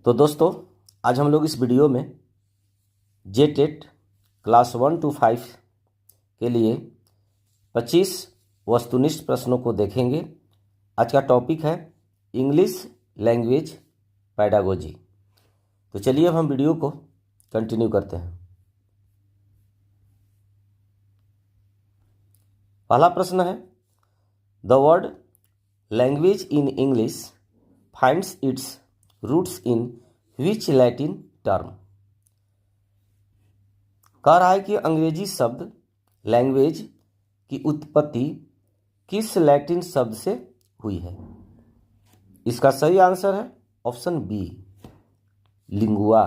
तो दोस्तों, आज हम लोग इस वीडियो में जेटेट क्लास 1 to 5 के लिए 25 वस्तुनिष्ठ प्रश्नों को देखेंगे। आज का टॉपिक है इंग्लिश लैंग्वेज पैडागोजी। तो चलिए अब हम वीडियो को कंटिन्यू करते हैं। पहला प्रश्न है, the word language in English finds its roots in which Latin term. कह रहा है कि अंग्रेजी शब्द लैंग्वेज की उत्पत्ति किस लैटिन शब्द से हुई है। इसका सही आंसर है ऑप्शन बी, लिंगुआ।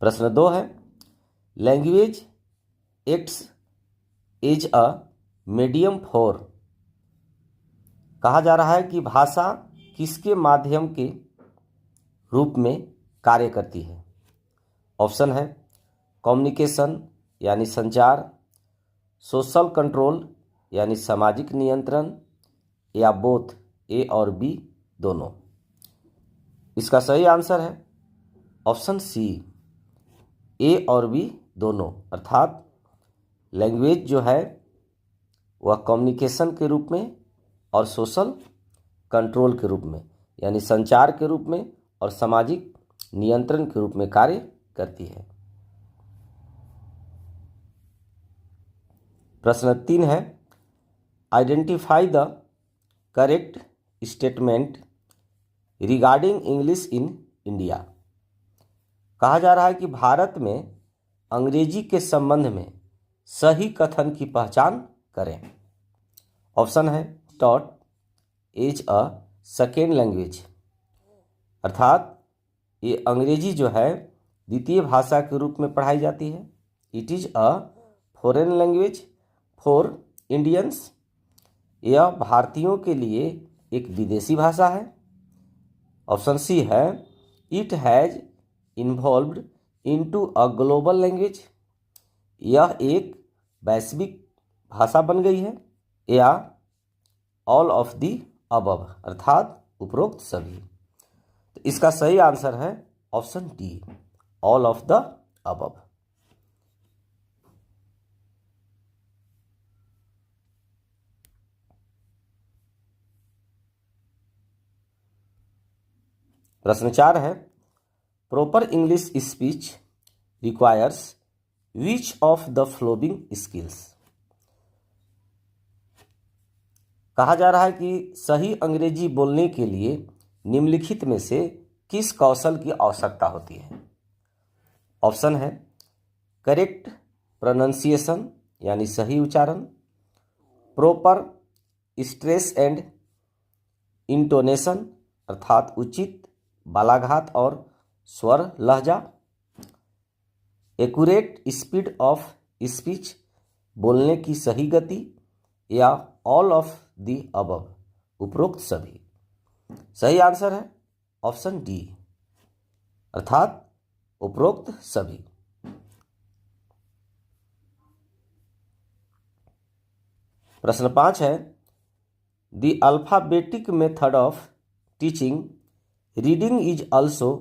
प्रश्न 2 है, language acts as a medium for. कहा जा रहा है कि भाषा किसके माध्यम के रूप में कार्य करती है। ऑप्शन है कम्युनिकेशन यानी संचार, सोशल कंट्रोल यानी सामाजिक नियंत्रण, या बोथ ए और बी दोनों। इसका सही आंसर है ऑप्शन सी, ए और बी दोनों। अर्थात लैंग्वेज जो है वह कम्युनिकेशन के रूप में और सोशल कंट्रोल के रूप में यानी संचार के रूप में और सामाजिक नियंत्रण के रूप में कार्य करती है। प्रश्न 3 है, identify the correct statement regarding English in India. कहा जा रहा है कि भारत में अंग्रेजी के संबंध में सही कथन की पहचान करें। ऑप्शन है taught as a second language. अर्थात ये अंग्रेजी जो है द्वितीय भाषा के रूप में पढ़ाई जाती है। It is a foreign language for Indians. यह भारतीयों के लिए एक विदेशी भाषा है। ऑप्शन सी है it has involved into a global language. यह एक वैश्विक भाषा बन गई है। या ऑल ऑफ दी अबव, अर्थात उपरोक्त सभी। तो इसका सही आंसर है option D, all of the above. प्रश्न 4 है, proper English speech requires which of the flowing skills. कहा जा रहा है कि सही अंग्रेजी बोलने के लिए निम्नलिखित में से किस कौशल की आवश्यकता होती है। ऑप्शन है करेक्ट प्रोनाउंसिएशन यानी सही उच्चारण, प्रॉपर स्ट्रेस एंड इंटोनेशन अर्थात उचित बालाघात और स्वर लहजा, एक्यूरेट स्पीड ऑफ स्पीच बोलने की सही गति, या ऑल ऑफ दी अबव उपरोक्त सभी। सही आंसर है ऑप्शन डी, अर्थात उपरोक्त सभी। प्रश्न 5 है, the alphabetic method of teaching reading is also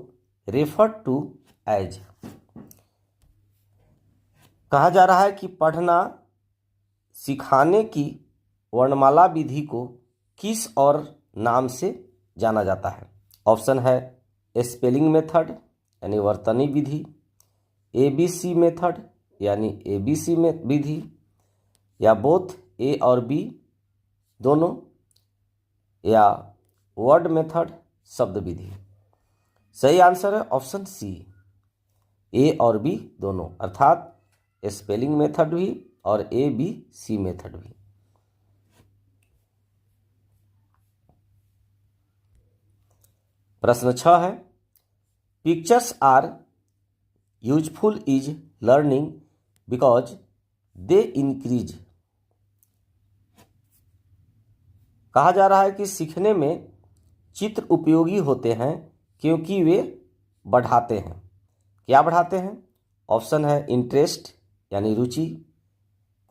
referred to as. कहा जा रहा है कि पढ़ना सिखाने की वर्णमाला विधि को किस और नाम से जाना जाता है। ऑप्शन है स्पेलिंग मेथड यानी वर्तनी विधि, ABC मेथड यानी ABC में विधि, या बोथ ए और बी दोनों, या वर्ड मेथड शब्द विधि। सही आंसर है ऑप्शन सी, ए और बी दोनों। अर्थात स्पेलिंग मेथड भी और ABC मेथड भी। प्रश्न 6 है, pictures are useful is learning because they increase. कहा जा रहा है कि सीखने में चित्र उपयोगी होते हैं क्योंकि वे बढ़ाते हैं। क्या बढ़ाते हैं? ऑप्शन है इंटरेस्ट यानी रुचि,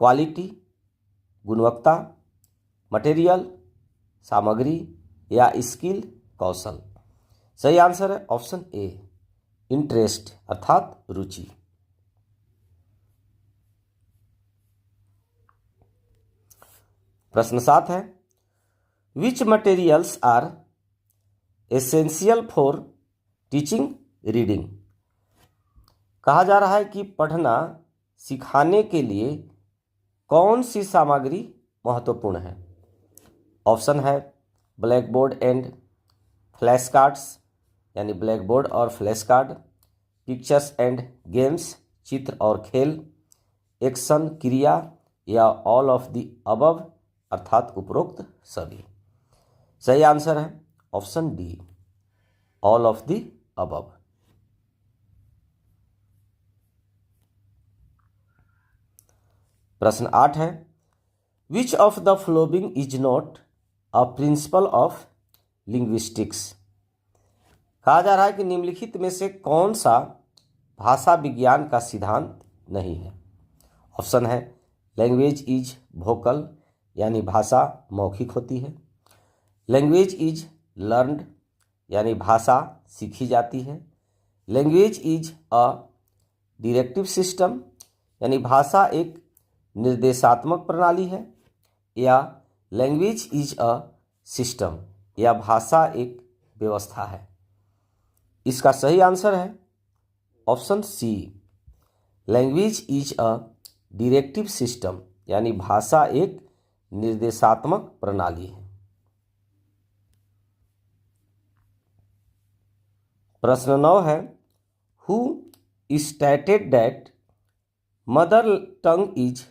क्वालिटी गुणवत्ता, मटेरियल, सामग्री या स्किल कौशल। सही आंसर है ऑप्शन ए इंटरेस्ट अर्थात रुचि। प्रश्न 7 है which materials are essential for teaching reading. कहा जा रहा है कि पढ़ना सिखाने के लिए कौन सी सामग्री महत्वपूर्ण है। ऑप्शन है black board and flash cards यानी ब्लैक बोर्ड और flash card, pictures and games चित्र और खेल, एक्शन क्रिया या ऑल ऑफ द अबव अर्थात उपरोक्त सभी। सही आंसर है option D all of the above. प्रश्न 8 है which of the following is not a principle of linguistics. कहा जा रहा है कि निम्नलिखित में से कौन सा भाषा विज्ञान का सिद्धांत नहीं है। ऑप्शन है लैंग्वेज इज वोकल यानी भाषा मौखिक होती है, लैंग्वेज इज लर्नड यानी भाषा सीखी जाती है, language is a directive system यानी भाषा एक निर्देशात्मक प्रणाली है, या लैंग्वेज इज अ सिस्टम या भाषा एक व्यवस्था है। इसका सही आंसर है option C language is a directive system यानी भाषा एक निर्देशात्मक प्रणाली है। प्रश्न 9 है who stated that mother tongue is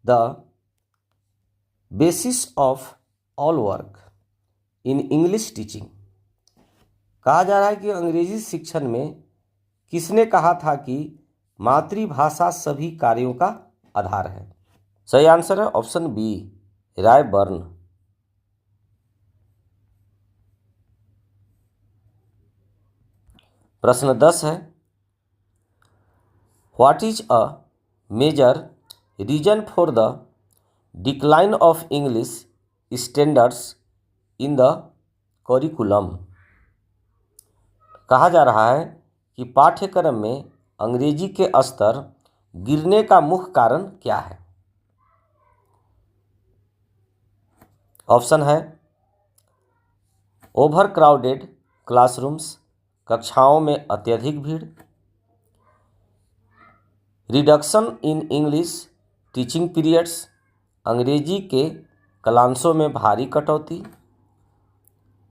the basis of all work in English teaching. कहा जा रहा है कि अंग्रेजी शिक्षण में किसने कहा था कि मातृभाषा सभी कार्यों का आधार है। सही आंसर है ऑप्शन बी राय बर्न। प्रश्न 10 है what is a major reason for the decline of English standards in the curriculum. कहा जा रहा है कि पाठ्यक्रम में अंग्रेजी के स्तर गिरने का मुख्य कारण क्या है। ऑप्शन है ओवर क्राउडेड क्लासरूम्स कक्षाओं में अत्यधिक भीड़, reduction in English teaching periods अंग्रेजी के क्लासों में भारी कटौती,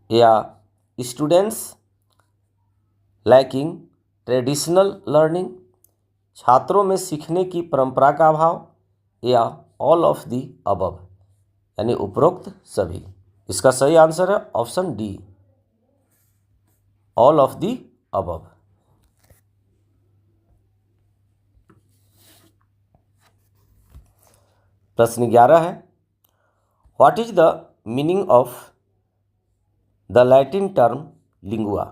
या स्टूडेंट्स लैकिंग ट्रेडिशनल लर्निंग छात्रों में सीखने की परंपरा का अभाव, या ऑल ऑफ दी अबव यानी उपरोक्त सभी। इसका सही आंसर है option D all of the above. प्रश्न 11 है what is the meaning of the Latin term lingua.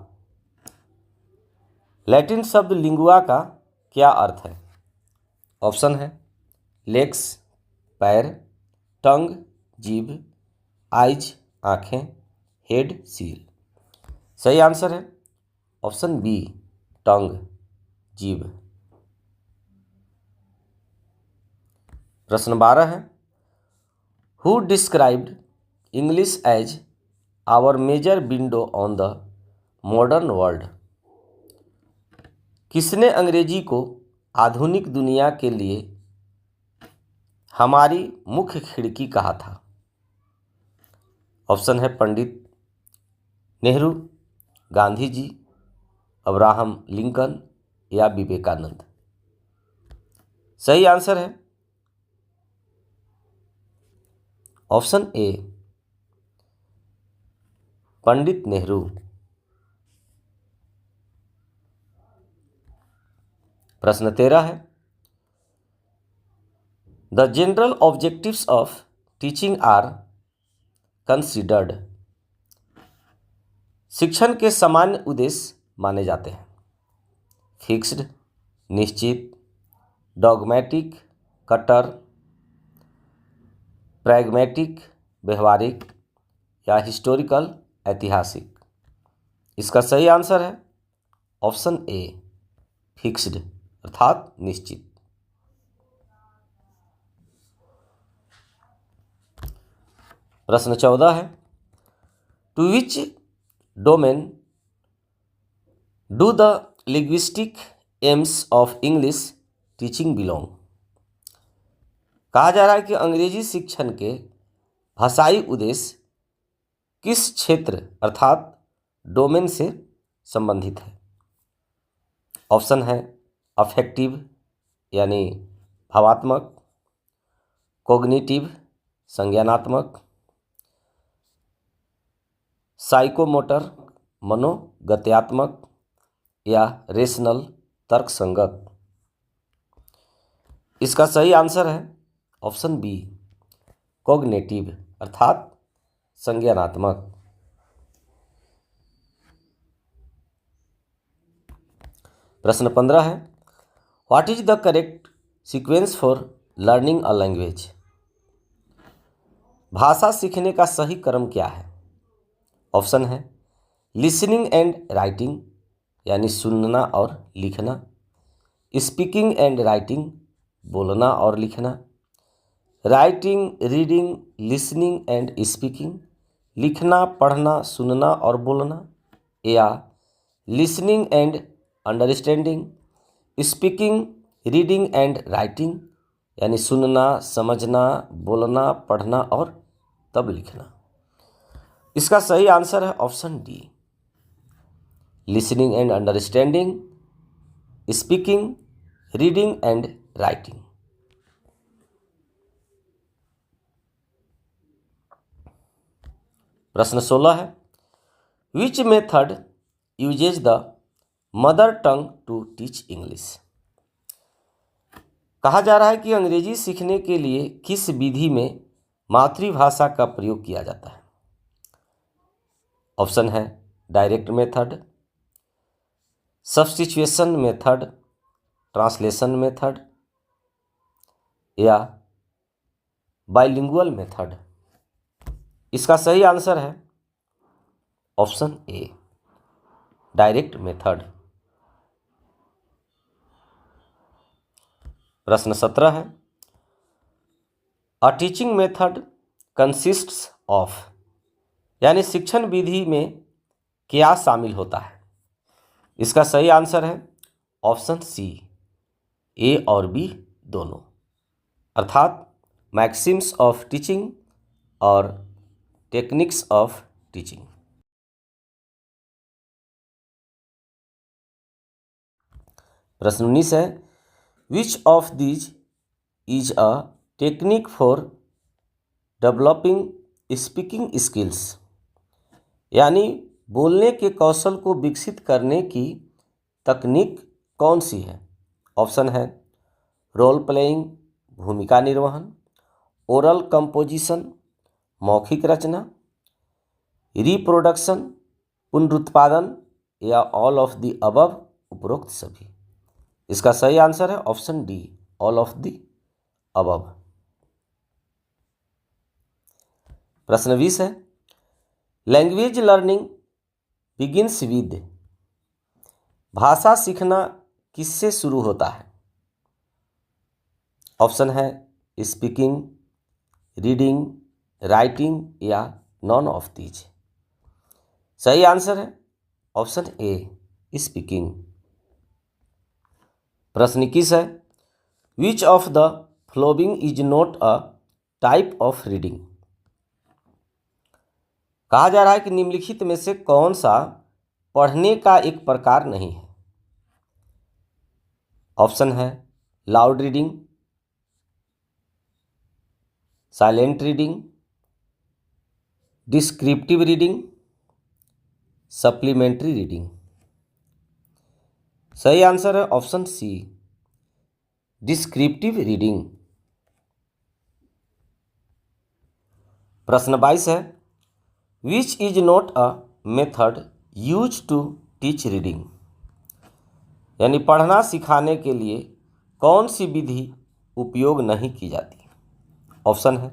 Latin शब्द लिंगुआ का क्या अर्थ है। ऑप्शन है लेग्स पैर, टंग जीभ, आइज आँखें, हेड सिर। सही आंसर है ऑप्शन बी टंग जीभ। प्रश्न 12 है who described English as our major window on the modern world. किसने अंग्रेजी को आधुनिक दुनिया के लिए हमारी मुख्य खिड़की कहा था। ऑप्शन है पंडित नेहरू, गांधी जी, अब्राहम लिंकन या विवेकानंद। सही आंसर है ऑप्शन ए पंडित नेहरू। प्रश्न 13 है the general objectives of teaching are considered. शिक्षण के सामान्य उद्देश्य माने जाते हैं फिक्स्ड निश्चित, डॉगमेटिक कट्टर, प्रैग्मेटिक व्यवहारिक, या हिस्टोरिकल ऐतिहासिक। इसका सही आंसर है ऑप्शन ए फिक्स्ड अर्थात निश्चित। प्रश्न 14 है, to which domain do the linguistic aims of English teaching belong. कहा जा रहा है कि अंग्रेजी शिक्षण के भाषाई उद्देश्य किस क्षेत्र अर्थात डोमेन से संबंधित है। ऑप्शन है अफेक्टिव यानी भावात्मक, कोग्निटिव संज्ञानात्मक, साइकोमोटर मनोगत्यात्मक या रेशनल तर्क संगत। इसका सही आंसर है ऑप्शन बी कोग्निटिव अर्थात संज्ञानात्मक। प्रश्न 15 है, what is the correct sequence for learning a language. भाषा सीखने का सही क्रम क्या है। ऑप्शन है लिसनिंग एंड राइटिंग यानी सुनना और लिखना, स्पीकिंग एंड राइटिंग बोलना और लिखना, writing reading listening and speaking लिखना पढ़ना सुनना और बोलना, या listening and understanding speaking reading and writing यानी सुनना समझना बोलना पढ़ना और तब लिखना। इसका सही आंसर है option D listening and understanding speaking reading and writing. प्रश्न 16 है, which method uses the mother tongue to teach English. कहा जा रहा है कि अंग्रेजी सीखने के लिए किस विधि में मातृभाषा का प्रयोग किया जाता है। ऑप्शन है direct method, substitution method, translation method या बाइलिंगुअल मेथड। इसका सही आंसर है ऑप्शन ए डायरेक्ट मेथड। प्रश्न 17 है, अ टीचिंग मेथड कंसिस्ट्स ऑफ यानी शिक्षण विधि में क्या शामिल होता है। इसका सही आंसर है ऑप्शन सी ए और बी दोनों अर्थात मैक्सिम्स ऑफ टीचिंग और टेक्निक्स ऑफ टीचिंग। प्रश्न 19 है, which of these is a technique for developing speaking skills यानी बोलने के कौशल को विकसित करने की तकनीक कौन सी है। ऑप्शन है रोल प्लेइंग भूमिका निर्वहन, ओरल कंपोजिशन मौखिक रचना, रिप्रोडक्शन पुनरुत्पादन या ऑल ऑफ द अबव उपरोक्त सभी। इसका सही आंसर है option D all of the above. प्रश्न 20 है, लैंग्वेज लर्निंग बिगिन्स विद भाषा सीखना किससे शुरू होता है। ऑप्शन है स्पीकिंग रीडिंग राइटिंग या नॉन ऑफ दीज। सही आंसर है ऑप्शन ए स्पीकिंग। प्रश्न 21 है, which of the following is not a type of reading. कहा जा रहा है कि निम्नलिखित में से कौन सा पढ़ने का एक प्रकार नहीं है। ऑप्शन है loud reading, silent reading, descriptive reading, supplementary reading. सही आंसर है ऑप्शन सी डिस्क्रिप्टिव रीडिंग। प्रश्न 22 है, which is not a method use to teach reading यानी पढ़ना सिखाने के लिए कौन सी विधि उपयोग नहीं की जाती। ऑप्शन है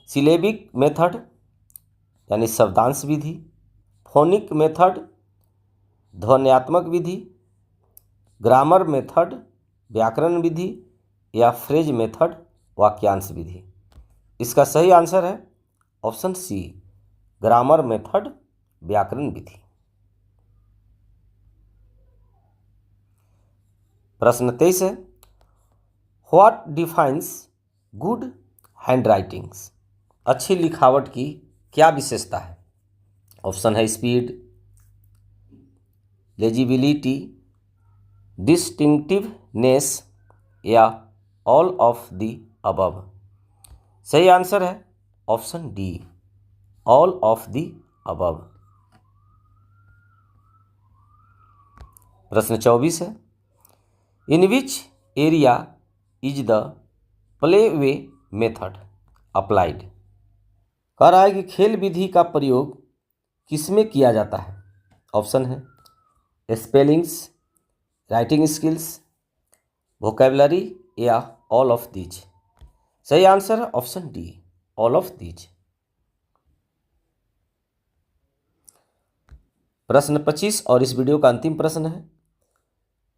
सिलेबिक मेथड, यानी शब्दांश विधि, फोनिक मेथड ध्वन्यात्मक विधि, ग्रामर मेथड व्याकरण विधि या फ्रेज मेथड वाक्यांश विधि। इसका सही आंसर है ऑप्शन सी, ग्रामर मेथड व्याकरण विधि। प्रश्न 23 है, व्हाट डिफाइंस गुड हैंडराइटिंग्स? अच्छी लिखावट की क्या विशेषता है? ऑप्शन है स्पीड, लेजिबिलिटी, डिस्टिंक्टिवनेस या ऑल ऑफ द अबव। सही आंसर है option D, all of the above. प्रश्न 24 है, in which area is the play way method applied? कह रहा है कि खेल विधि का प्रयोग किसमें किया जाता है? ऑप्शन है स्पेलिंग्स, राइटिंग स्किल्स, वोकेबलरी या ऑल ऑफ दीज। सही आंसर है option D, all of these. प्रश्न 25 और इस वीडियो का अंतिम प्रश्न है,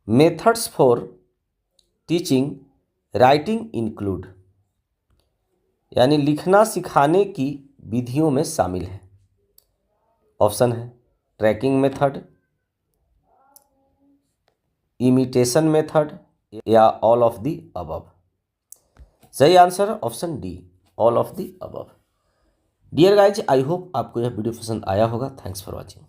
methods for teaching writing include, यानी लिखना सिखाने की विधियों में शामिल है। ऑप्शन है ट्रैकिंग मेथड, इमिटेशन मेथड या ऑल ऑफ द अबव। सही आंसर है option D, all of the above. Dear guys, I hope आपको यह वीडियो पसंद आया होगा। Thanks for watching.